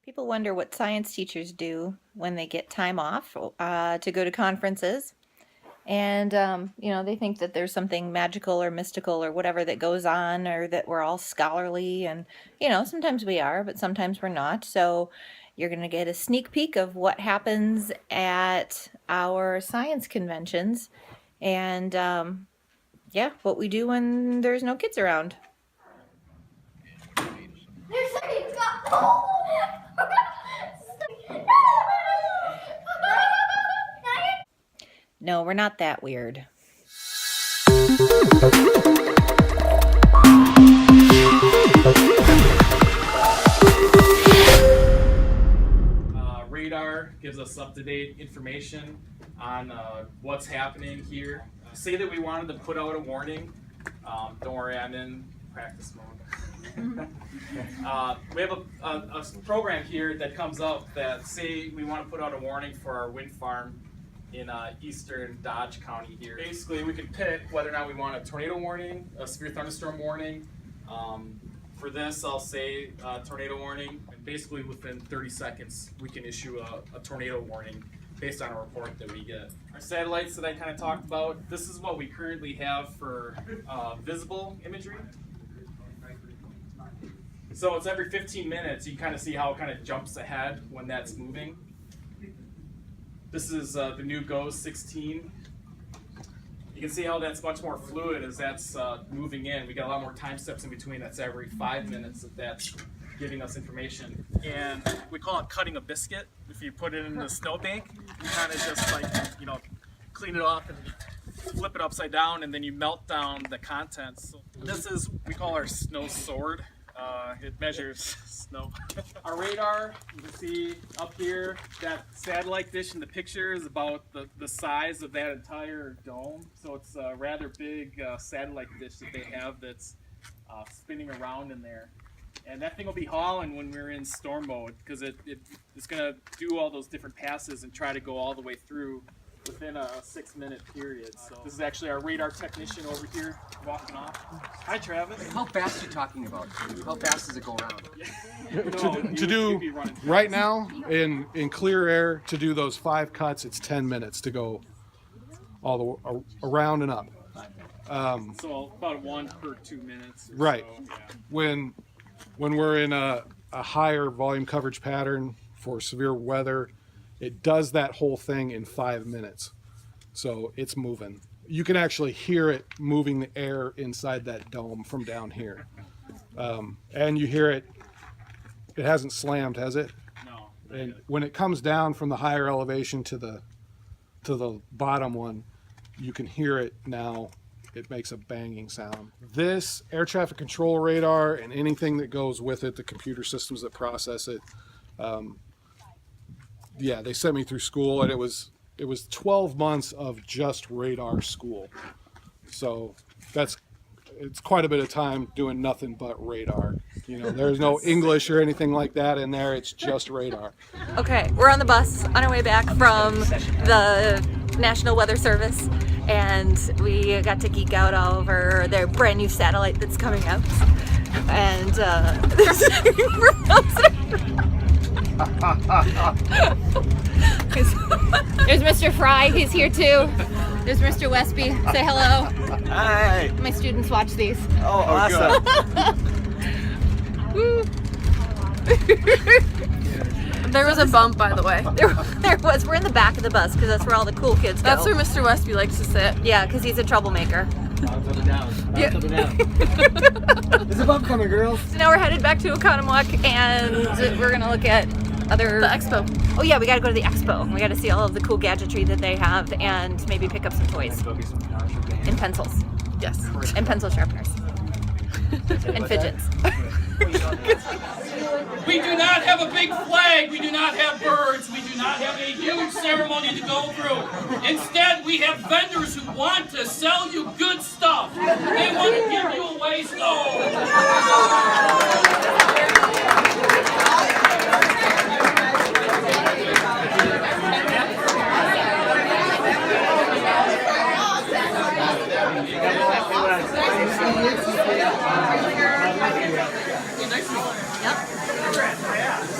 People wonder what science teachers do when they get time off to go to conferences. And, they think that there's something magical or mystical or whatever that goes on, or that we're all scholarly. And, sometimes we are, but sometimes we're not. So you're going to get a sneak peek of what happens at our science conventions and, what we do when there's no kids around. No, we're not that weird. Radar gives us up-to-date information on what's happening here. Say that we wanted to put out a warning. Don't worry, I'm in practice mode. We have a program here that comes up that say we want to put out a warning for our wind farm in eastern Dodge County here. Basically, we can pick whether or not we want a tornado warning, a severe thunderstorm warning. For this, I'll say tornado warning, and basically within 30 seconds, we can issue a tornado warning based on a report that we get. Our satellites that I kind of talked about, this is what we currently have for visible imagery. So it's every 15 minutes, you kind of see how it kind of jumps ahead when that's moving. This is the new GOES 16. You can see how that's much more fluid as that's moving in. We got a lot more time steps in between. That's every 5 minutes that that's giving us information. And we call it cutting a biscuit. If you put it in the snowbank, you kind of just clean it off and flip it upside down, and then you melt down the contents. So this is, we call our snow sword. It measures snow. Our radar, you can see up here, that satellite dish in the picture is about the size of that entire dome. So it's a rather big satellite dish that they have that's spinning around in there. And that thing will be hauling when we're in storm mode, because it's going to do all those different passes and try to go all the way through within a 6-minute period. So this is actually our radar technician over here walking off. Hi, Travis. How fast are you talking about? How fast does it go around? To do right now in clear air, to do those 5 cuts, it's 10 minutes to go all the way around and up. So about 1 per 2 minutes. Right. So, yeah. When we're in a higher volume coverage pattern for severe weather, it does that whole thing in 5 minutes. So it's moving. You can actually hear it moving the air inside that dome from down here. And you hear it hasn't slammed, has it? No. And when it comes down from the higher elevation to the bottom one, you can hear it now. It makes a banging sound. This air traffic control radar and anything that goes with it, the computer systems that process it, they sent me through school, and it was 12 months of just radar school. So it's quite a bit of time doing nothing but radar. There's no English or anything like that in there. It's just radar. Okay, we're on the bus on our way back from the National Weather Service, and we got to geek out all over their brand new satellite that's coming out. And there's Mr. Fry, he's here too. There's Mr. Westby, say hello. Hi. My students watch these. Oh, awesome. There was a bump, by the way. There was. We're in the back of the bus because that's where all the cool kids go. That's where Mr. Westby likes to sit. Yeah, because he's a troublemaker. Bounce up and down. Yeah. Bounce up and down. There's a bump coming, girls. So now we're headed back to Oconomowoc, and we're gonna look at other... The expo. Oh yeah, we gotta go to the expo. We gotta see all of the cool gadgetry that they have, and maybe pick up some toys. And pencils. Yes. And pencil sharpeners. And fidgets. We do not have a big flag. We do not have birds. We do not have a huge ceremony to go through. Instead, we have vendors who want to sell you good stuff. They want to give you away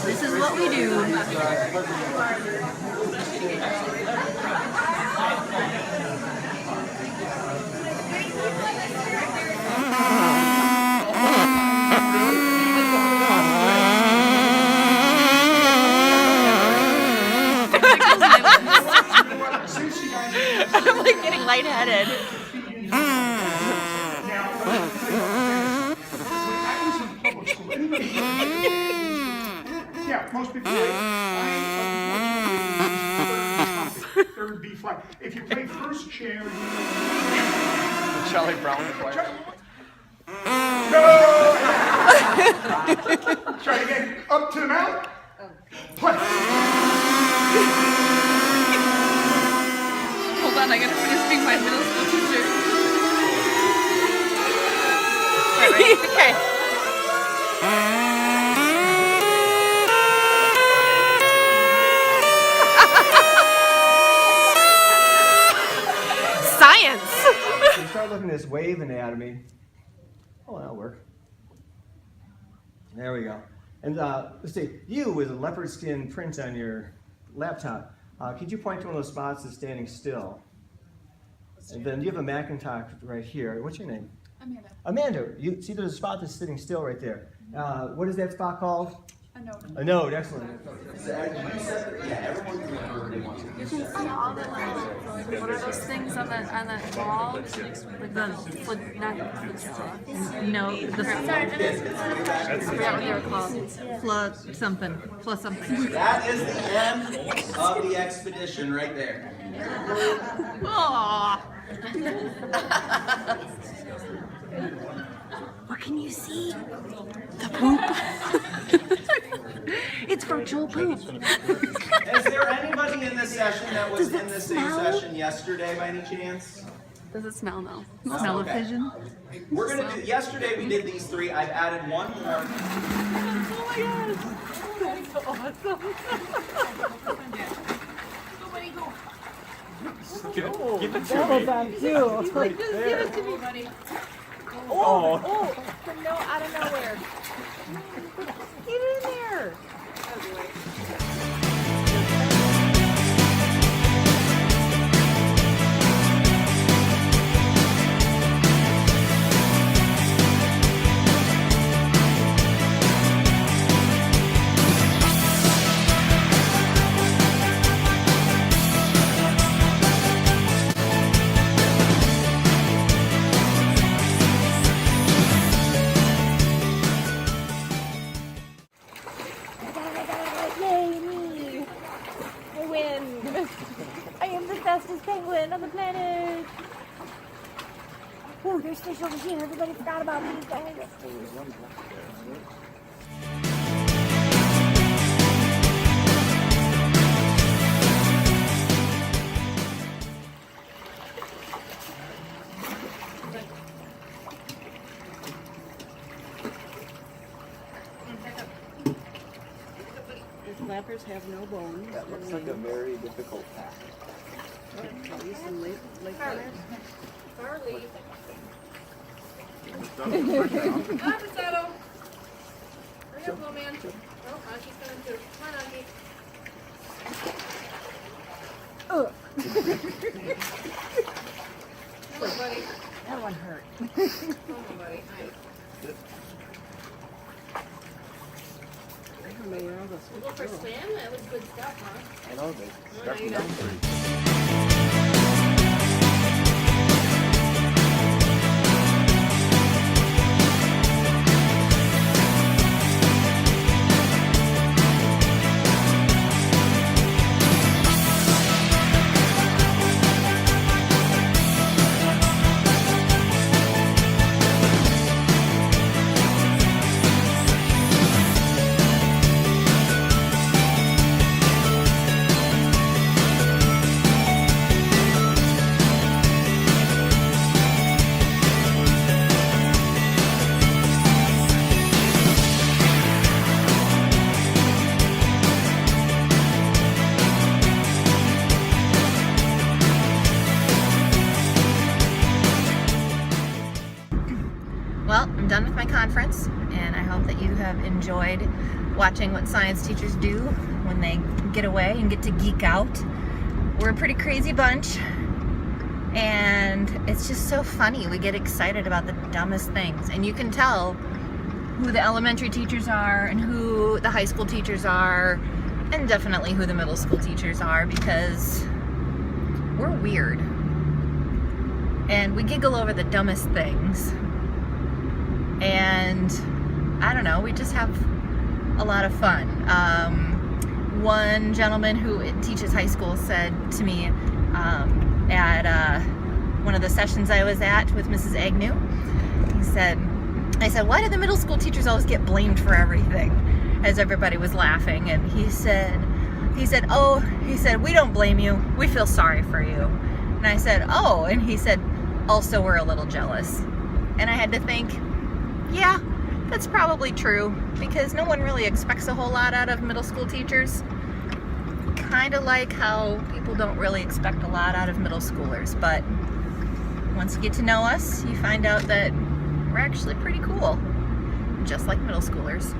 This is what we do. I'm like getting lightheaded. Yeah, most people third B flat. If you play first chair, Charlie Brown choir. try again. Up to the mount. Play. Hold on, I gotta finish being my middle school teacher. Okay. Science. So you start looking at this wave anatomy. Oh, that'll work. There we go. And let's see, you with a leopard skin print on your laptop, could you point to one of those spots that's standing still? And then you have a Macintosh right here. What's your name? Amanda. Amanda, you see there's a spot that's sitting still right there. What is that spot called? A note. A node, excellent. You can see all the what are those things on that wall? Like the foot, not No, I forgot what they were called. plus something. Plus something. That is the end of the expedition right there. Aww. What can you see? The poop. It's virtual poop. Is there anybody in this session that was in the same session yesterday by any chance? Does it smell though? Smell-o-vision. We're gonna do, yesterday we did these three, I've added one more. Give it to me. Give it to me, buddy. Oh, from out of nowhere. Get in there. Yay, me! I win! I am the fastest penguin on the planet! Ooh, there's fish over here. Everybody forgot about these guys. Flappers have no bones. That looks like a very difficult task. Some lake flappers. Charlie. Ah, potato. Hurry up, little man. Oh, Auntie coming too. Come on, Auntie. Come on, buddy. That one hurt. Come on, buddy. We'll go for a swim? That was good stuff, huh? I know they Oh, start now you from got number. watching what science teachers do when they get away and get to geek out. We're a pretty crazy bunch, and it's just so funny. We get excited about the dumbest things, and you can tell who the elementary teachers are and who the high school teachers are, and definitely who the middle school teachers are, because we're weird and we giggle over the dumbest things, and I don't know, we just have a lot of fun. One gentleman who teaches high school said to me at one of the sessions I was at with Mrs. Agnew, I said, why do the middle school teachers always get blamed for everything? As everybody was laughing, and he said, we don't blame you, we feel sorry for you. And I said, oh, and he said, also we're a little jealous. And I had to think, yeah, that's probably true, because no one really expects a whole lot out of middle school teachers. Kind of like how people don't really expect a lot out of middle schoolers, but once you get to know us, you find out that we're actually pretty cool, just like middle schoolers.